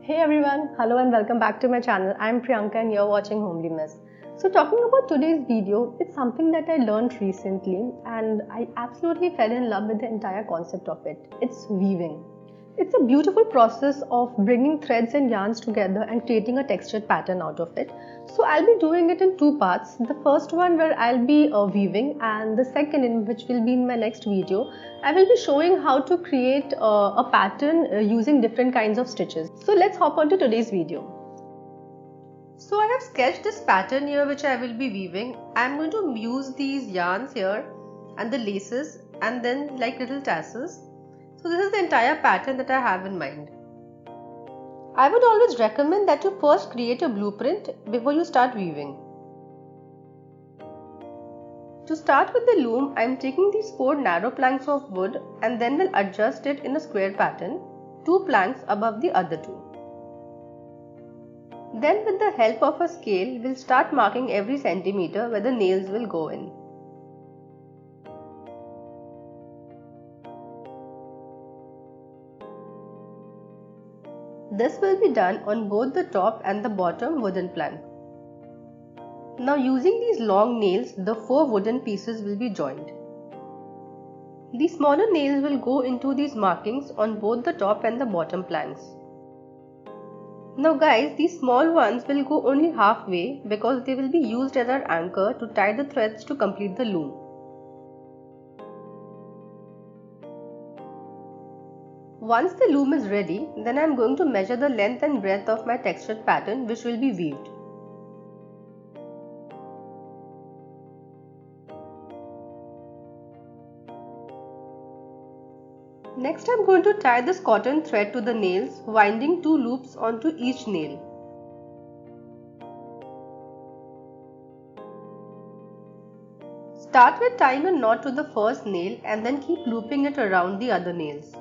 Hey everyone, hello and welcome back to my channel. I'm Priyanka and you're watching Homely Mess. So talking about today's video, it's something that I learned recently and I absolutely fell in love with the entire concept of it. It's weaving. It's a beautiful process of bringing threads and yarns together and creating a textured pattern out of it. So I'll be doing it in two parts. The first one where I'll be weaving, and the second, in which will be in my next video, I will be showing how to create a pattern using different kinds of stitches. So let's hop on to today's video. So I have sketched this pattern here which I will be weaving. I'm going to use these yarns here and the laces and then like little tassels. So this is the entire pattern that I have in mind. I would always recommend that you first create a blueprint before you start weaving. To start with the loom, I am taking these 4 narrow planks of wood and then will adjust it in a square pattern, 2 planks above the other 2. Then with the help of a scale, we'll start marking every centimeter where the nails will go in. This will be done on both the top and the bottom wooden plank. Now using these long nails, the 4 wooden pieces will be joined. The smaller nails will go into these markings on both the top and the bottom planks. Now guys, these small ones will go only halfway because they will be used as our anchor to tie the threads to complete the loom. Once the loom is ready, then I am going to measure the length and breadth of my textured pattern which will be weaved. Next I am going to tie this cotton thread to the nails, winding 2 loops onto each nail. Start with tying a knot to the first nail and then keep looping it around the other nails.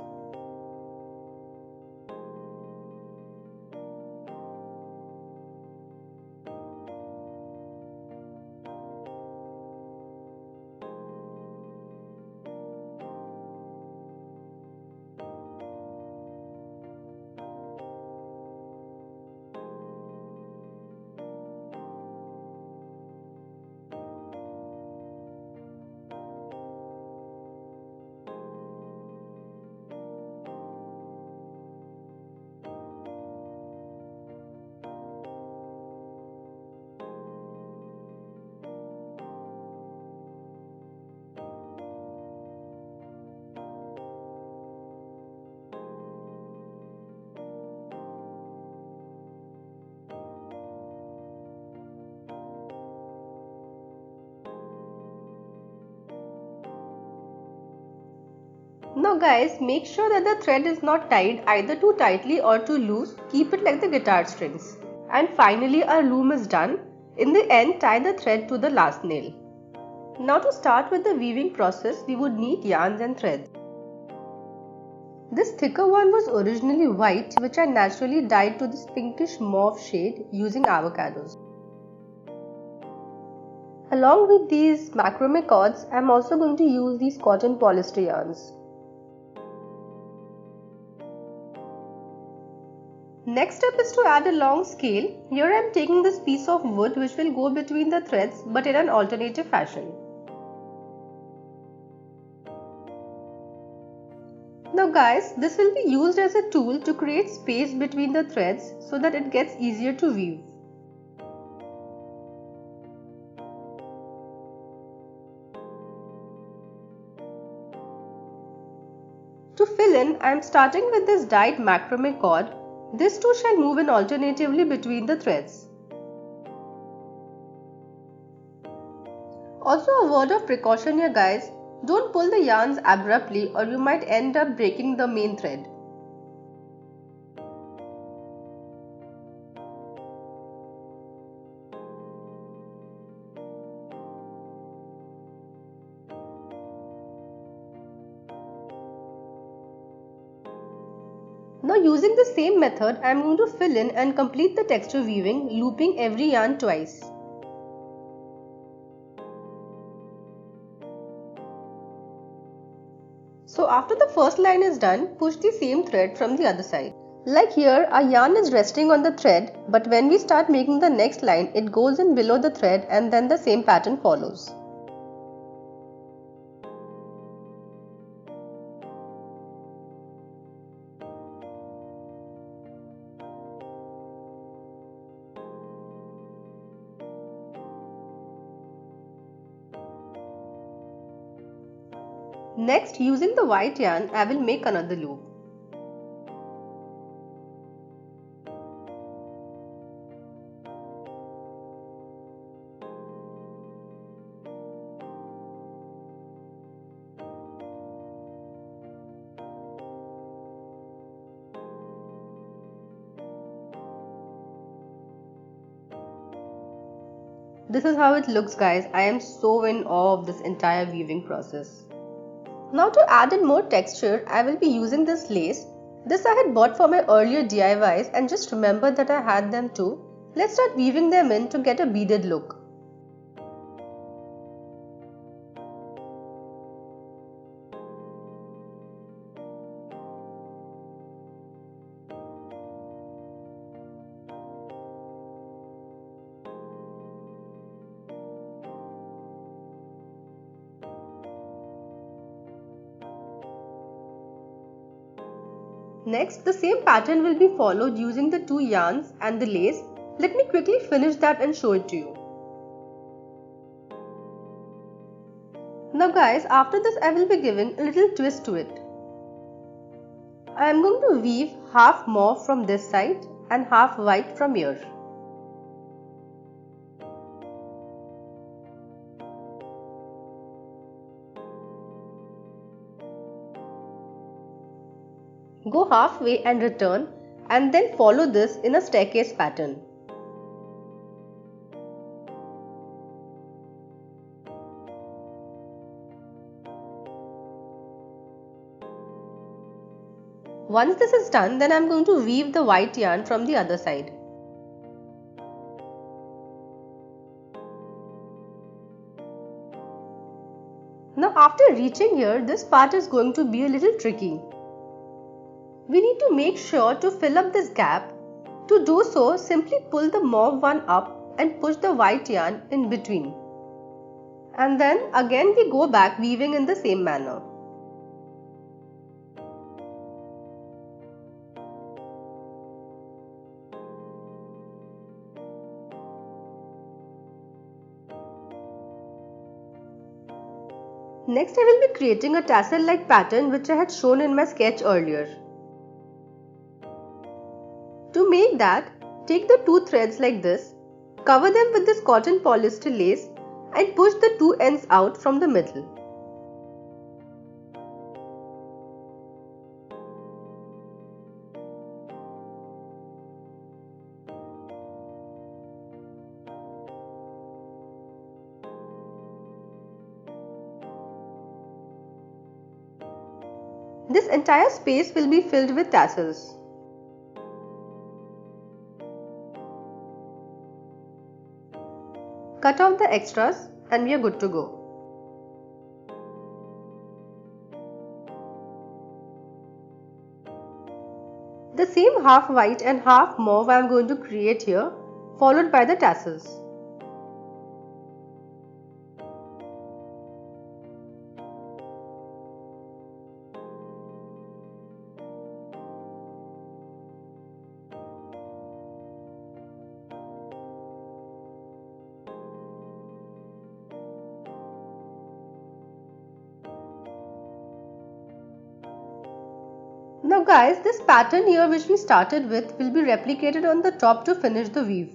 Now guys, make sure that the thread is not tied either too tightly or too loose. Keep it like the guitar strings. And finally our loom is done. In the end, tie the thread to the last nail. Now to start with the weaving process, we would need yarns and threads. This thicker one was originally white, which I naturally dyed to this pinkish mauve shade using avocados. Along with these macrame cords, I am also going to use these cotton polyester yarns. Next step is to add a long scale. Here I am taking this piece of wood which will go between the threads but in an alternative fashion. Now guys, this will be used as a tool to create space between the threads so that it gets easier to weave. To fill in, I am starting with this dyed macrame cord. This too shall move in alternatively between the threads. Also a word of precaution here guys, don't pull the yarns abruptly or you might end up breaking the main thread. Now using the same method, I am going to fill in and complete the texture weaving, looping every yarn twice. So after the first line is done, push the same thread from the other side. Like here, our yarn is resting on the thread, but when we start making the next line, it goes in below the thread and then the same pattern follows. Next, using the white yarn, I will make another loop. This is how it looks, guys. I am so in awe of this entire weaving process. Now to add in more texture, I will be using this lace. This I had bought for my earlier DIYs and just remembered that I had them too. Let's start weaving them in to get a beaded look. Next, the same pattern will be followed using the two yarns and the lace. Let me quickly finish that and show it to you. Now guys, after this I will be giving a little twist to it. I am going to weave half mauve from this side and half white from here. Go halfway and return, and then follow this in a staircase pattern. Once this is done, then I am going to weave the white yarn from the other side. Now after reaching here, this part is going to be a little tricky. We need to make sure to fill up this gap. To do so, simply pull the mauve one up and push the white yarn in between. And then again we go back weaving in the same manner. Next I will be creating a tassel like pattern which I had shown in my sketch earlier. To make that, take the two threads like this, cover them with this cotton polyester lace and push the two ends out from the middle. This entire space will be filled with tassels. Cut off the extras and we are good to go. The same half white and half mauve I am going to create here, followed by the tassels. Now guys, this pattern here which we started with will be replicated on the top to finish the weave.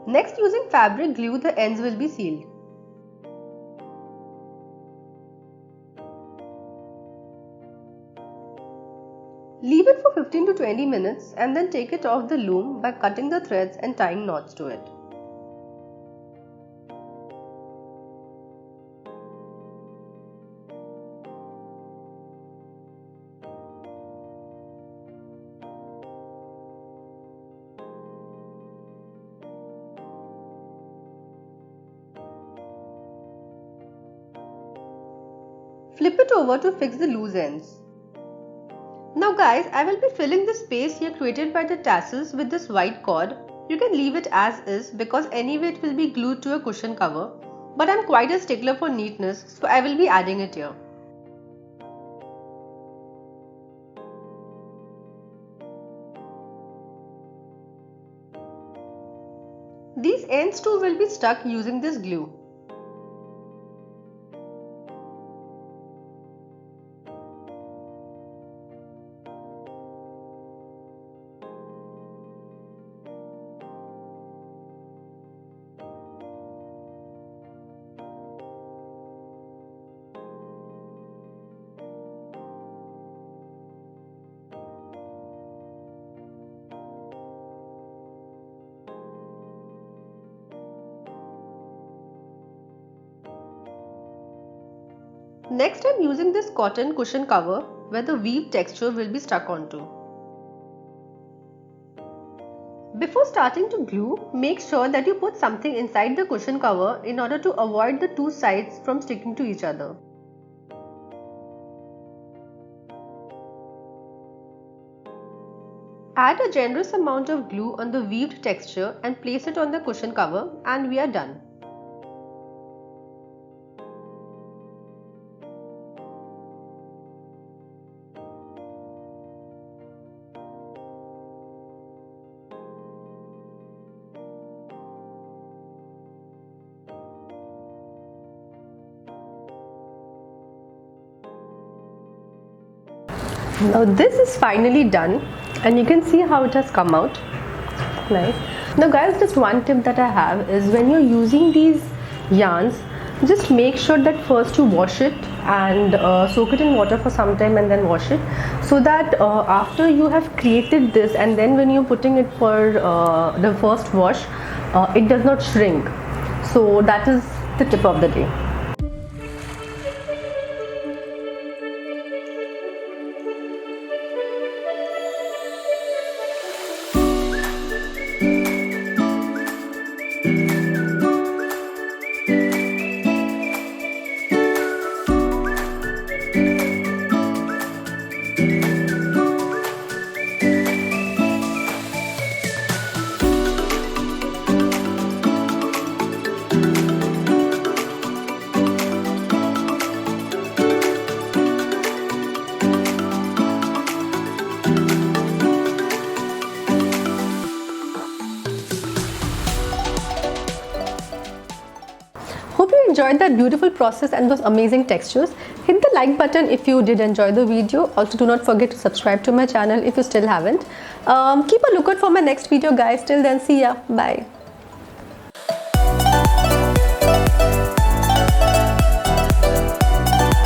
Next, using fabric glue, the ends will be sealed. Leave it for 15 to 20 minutes and then take it off the loom by cutting the threads and tying knots to it. Flip it over to fix the loose ends. Now guys, I will be filling the space here created by the tassels with this white cord. You can leave it as is because anyway it will be glued to a cushion cover. But I'm quite a stickler for neatness, so I will be adding it here. These ends too will be stuck using this glue. Next, I'm using this cotton cushion cover where the weave texture will be stuck onto. Before starting to glue, make sure that you put something inside the cushion cover in order to avoid the two sides from sticking to each other. Add a generous amount of glue on the weaved texture and place it on the cushion cover, and we are done. Now this is finally done and you can see how it has come out. Nice. Now guys, just one tip that I have is when you're using these yarns, just make sure that first you wash it and soak it in water for some time and then wash it, so that after you have created this and then when you're putting it for the first wash, it does not shrink. So that is the tip of the day. Hope you enjoyed that beautiful process and those amazing textures. Hit the like button if you did enjoy the video. Also, do not forget to subscribe to my channel if you still haven't. Keep a lookout for my next video guys. Till then, see ya. Bye.